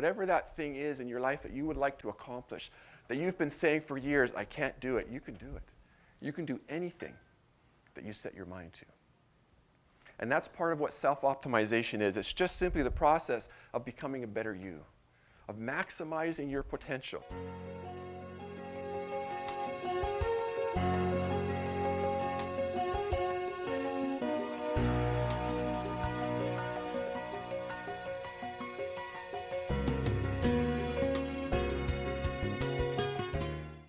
Whatever that thing is in your life that you would like to accomplish, that you've been saying for years, I can't do it, you can do it. You can do anything that you set your mind to. And that's part of what self-optimization is. It's just simply the process of becoming a better you, of maximizing your potential.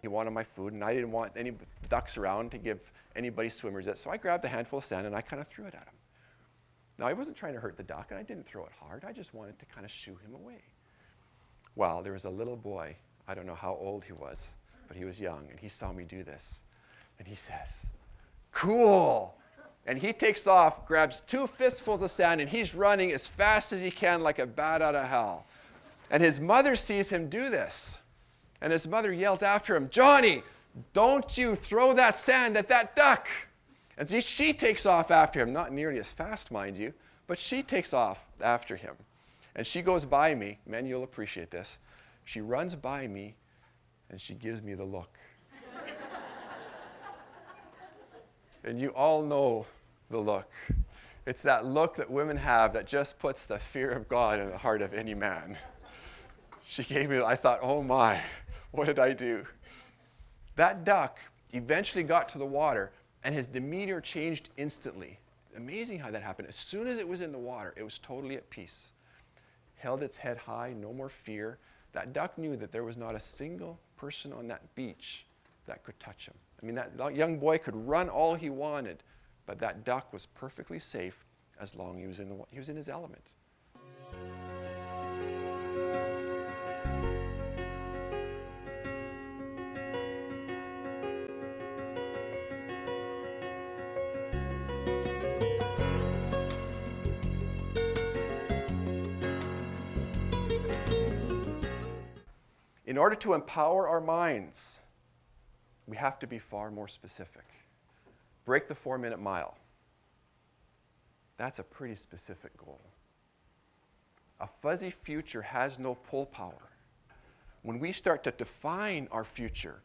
He wanted my food, and I didn't want any ducks around to give anybody swimmers it, so I grabbed a handful of sand and I kind of threw it at him. Now, I wasn't trying to hurt the duck, and I didn't throw it hard. I just wanted to kind of shoo him away. Well, there was a little boy. I don't know how old he was, but he was young, and he saw me do this. And he says, cool. And he takes off, grabs 2 fistfuls of sand, and he's running as fast as he can like a bat out of hell. And his mother sees him do this. And his mother yells after him, Johnny, don't you throw that sand at that duck. And she takes off after him, not nearly as fast, mind you, but she takes off after him. And she goes by me. Men, you'll appreciate this. She runs by me, and she gives me the look. And you all know the look. It's that look that women have that just puts the fear of God in the heart of any man. She gave me, I thought, oh my, what did I do? That duck eventually got to the water, and his demeanor changed instantly. Amazing how that happened. As soon as it was in the water, it was totally at peace. Held its head high, no more fear. That duck knew that there was not a single person on that beach that could touch him. I mean, that young boy could run all he wanted, but that duck was perfectly safe as long as he was in his element. In order to empower our minds, we have to be far more specific. Break the 4-minute mile. That's a pretty specific goal. A fuzzy future has no pull power. When we start to define our future,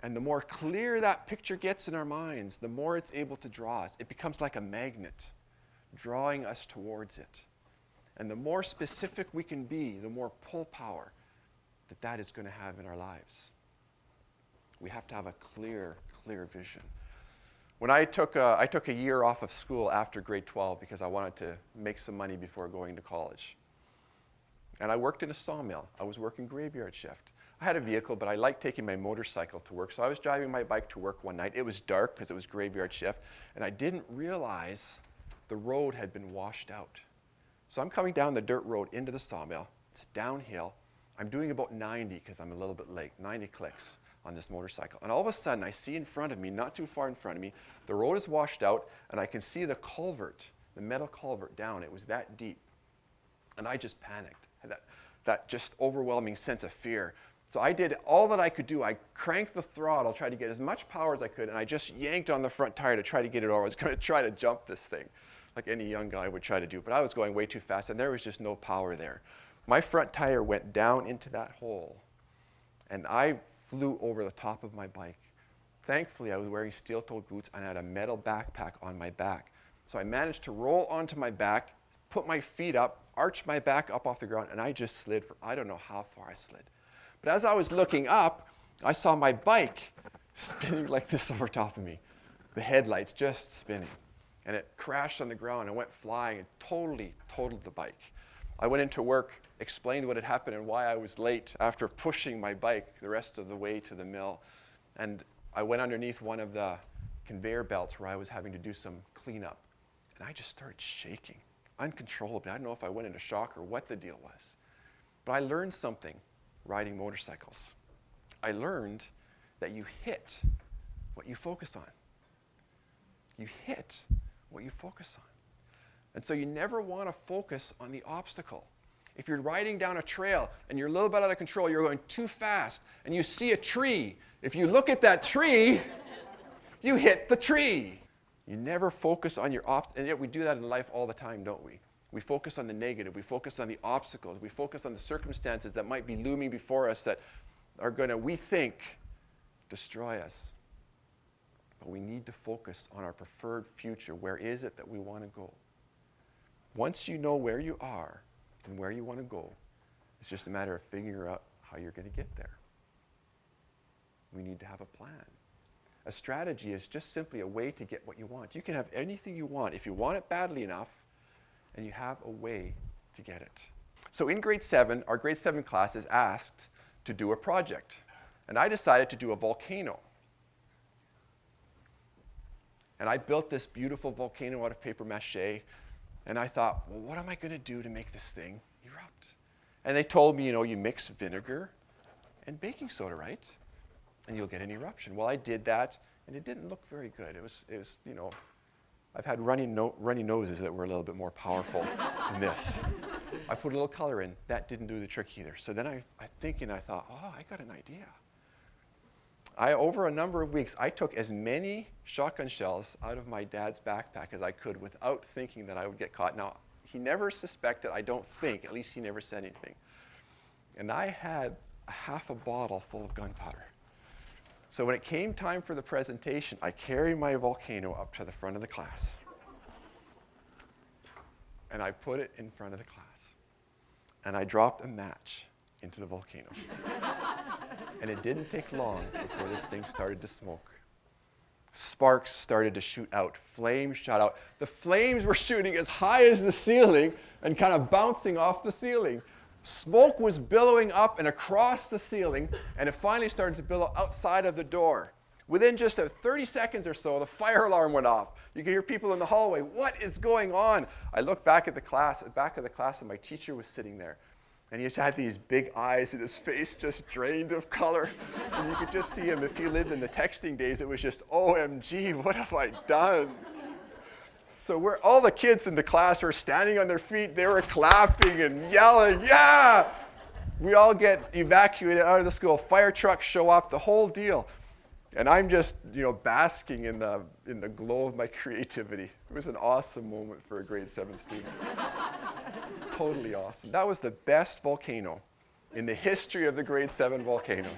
and the more clear that picture gets in our minds, the more it's able to draw us. It becomes like a magnet, drawing us towards it. And the more specific we can be, the more pull power that is going to have in our lives. We have to have a clear vision. When I took a year off of school after grade 12 because I wanted to make some money before going to college. And I worked in a sawmill. I was working graveyard shift. I had a vehicle, but I liked taking my motorcycle to work. So I was driving my bike to work one night. It was dark because it was graveyard shift, and I didn't realize the road had been washed out. So I'm coming down the dirt road into the sawmill. It's downhill. I'm doing about 90 because I'm a little bit late, 90 clicks on this motorcycle. And all of a sudden, I see in front of me, not too far in front of me, the road is washed out, and I can see the culvert, the metal culvert down. It was that deep. And I just panicked. That just overwhelming sense of fear. So I did all that I could do. I cranked the throttle, tried to get as much power as I could, and I just yanked on the front tire to try to get it over. I was going to try to jump this thing, like any young guy would try to do. But I was going way too fast, and there was just no power there. My front tire went down into that hole, and I flew over the top of my bike. Thankfully, I was wearing steel-toed boots and I had a metal backpack on my back. So I managed to roll onto my back, put my feet up, arch my back up off the ground, and I just slid for, I don't know how far I slid. But as I was looking up, I saw my bike spinning like this over top of me. The headlights just spinning. And it crashed on the ground and went flying and totally totaled the bike. I went into work, explained what had happened and why I was late after pushing my bike the rest of the way to the mill. And I went underneath one of the conveyor belts where I was having to do some cleanup. And I just started shaking uncontrollably. I don't know if I went into shock or what the deal was. But I learned something riding motorcycles. I learned that you hit what you focus on. You hit what you focus on. And so you never want to focus on the obstacle. If you're riding down a trail and you're a little bit out of control, you're going too fast, and you see a tree, if you look at that tree, you hit the tree. You never focus on your and yet we do that in life all the time, don't we? We focus on the negative. We focus on the obstacles. We focus on the circumstances that might be looming before us that are going to, we think, destroy us. But we need to focus on our preferred future. Where is it that we want to go? Once you know where you are and where you want to go, it's just a matter of figuring out how you're going to get there. We need to have a plan. A strategy is just simply a way to get what you want. You can have anything you want if you want it badly enough, and you have a way to get it. So in grade 7, our grade 7 class is asked to do a project. And I decided to do a volcano. And I built this beautiful volcano out of paper mache. And I thought, well, what am I going to do to make this thing erupt? And they told me, you mix vinegar and baking soda, right? And you'll get an eruption. Well, I did that, and it didn't look very good. It was I've had runny noses that were a little bit more powerful than this. I put a little color in. That didn't do the trick either. So then I thought, oh, I got an idea. Over a number of weeks, I took as many shotgun shells out of my dad's backpack as I could without thinking that I would get caught. Now, he never suspected, I don't think, at least he never said anything. And I had a half a bottle full of gunpowder. So when it came time for the presentation, I carried my volcano up to the front of the class. And I put it in front of the class. And I dropped a match into the volcano. And it didn't take long before this thing started to smoke. Sparks started to shoot out. Flames shot out. The flames were shooting as high as the ceiling and kind of bouncing off the ceiling. Smoke was billowing up and across the ceiling, and it finally started to billow outside of the door. Within just 30 seconds or so, the fire alarm went off. You could hear people in the hallway, what is going on? I looked back at the back of the class, and my teacher was sitting there. And he just had these big eyes, and his face just drained of color. And you could just see him. If you lived in the texting days, it was just, OMG, what have I done? So all the kids in the class were standing on their feet. They were clapping and yelling, yeah! We all get evacuated out of the school. Fire trucks show up, the whole deal. And I'm just, basking in the glow of my creativity. It was an awesome moment for a grade 7 student. Totally awesome. That was the best volcano in the history of the grade 7 volcanoes.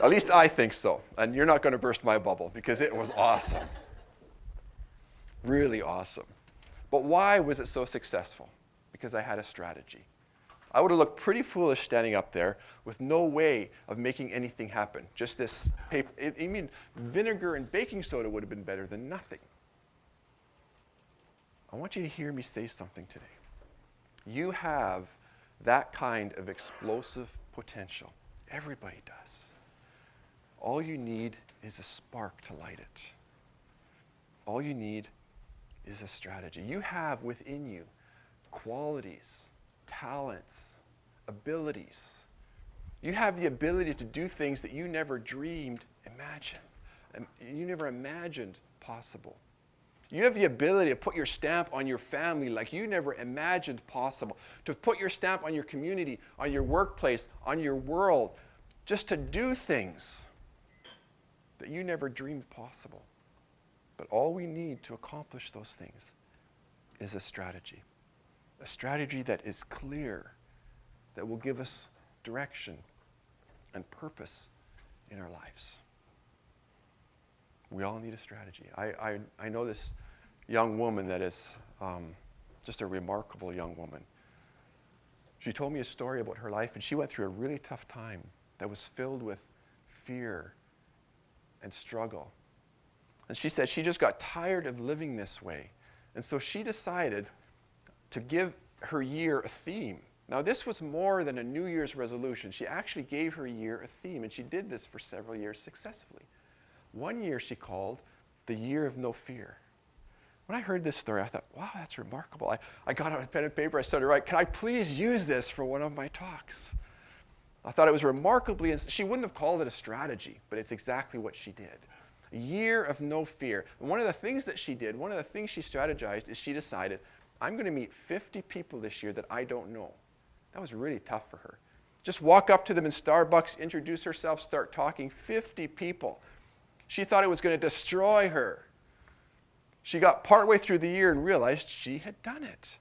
At least I think so. And you're not going to burst my bubble because it was awesome. Really awesome. But why was it so successful? Because I had a strategy. I would have looked pretty foolish standing up there with no way of making anything happen. Just this paper. Vinegar and baking soda would have been better than nothing. I want you to hear me say something today. You have that kind of explosive potential. Everybody does. All you need is a spark to light it. All you need is a strategy. You have within you qualities, talents, abilities. You have the ability to do things that you never dreamed, you never imagined possible. You have the ability to put your stamp on your family like you never imagined possible, to put your stamp on your community, on your workplace, on your world, just to do things that you never dreamed possible. But all we need to accomplish those things is a strategy that is clear, that will give us direction and purpose in our lives. We all need a strategy. I know this young woman that is just a remarkable young woman. She told me a story about her life, and she went through a really tough time that was filled with fear and struggle. And she said she just got tired of living this way. And so she decided to give her year a theme. Now, this was more than a New Year's resolution. She actually gave her year a theme, and she did this for several years successfully. One year she called the Year of No Fear. When I heard this story, I thought, wow, that's remarkable. I got out a pen and paper, I started writing, can I please use this for one of my talks? I thought it was remarkably, she wouldn't have called it a strategy, but it's exactly what she did. A year of no fear. And one of the things that she did, one of the things she strategized is she decided, I'm going to meet 50 people this year that I don't know. That was really tough for her. Just walk up to them in Starbucks, introduce herself, start talking. 50 people. She thought it was going to destroy her. She got partway through the year and realized she had done it.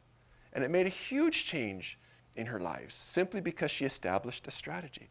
And it made a huge change in her lives simply because she established a strategy.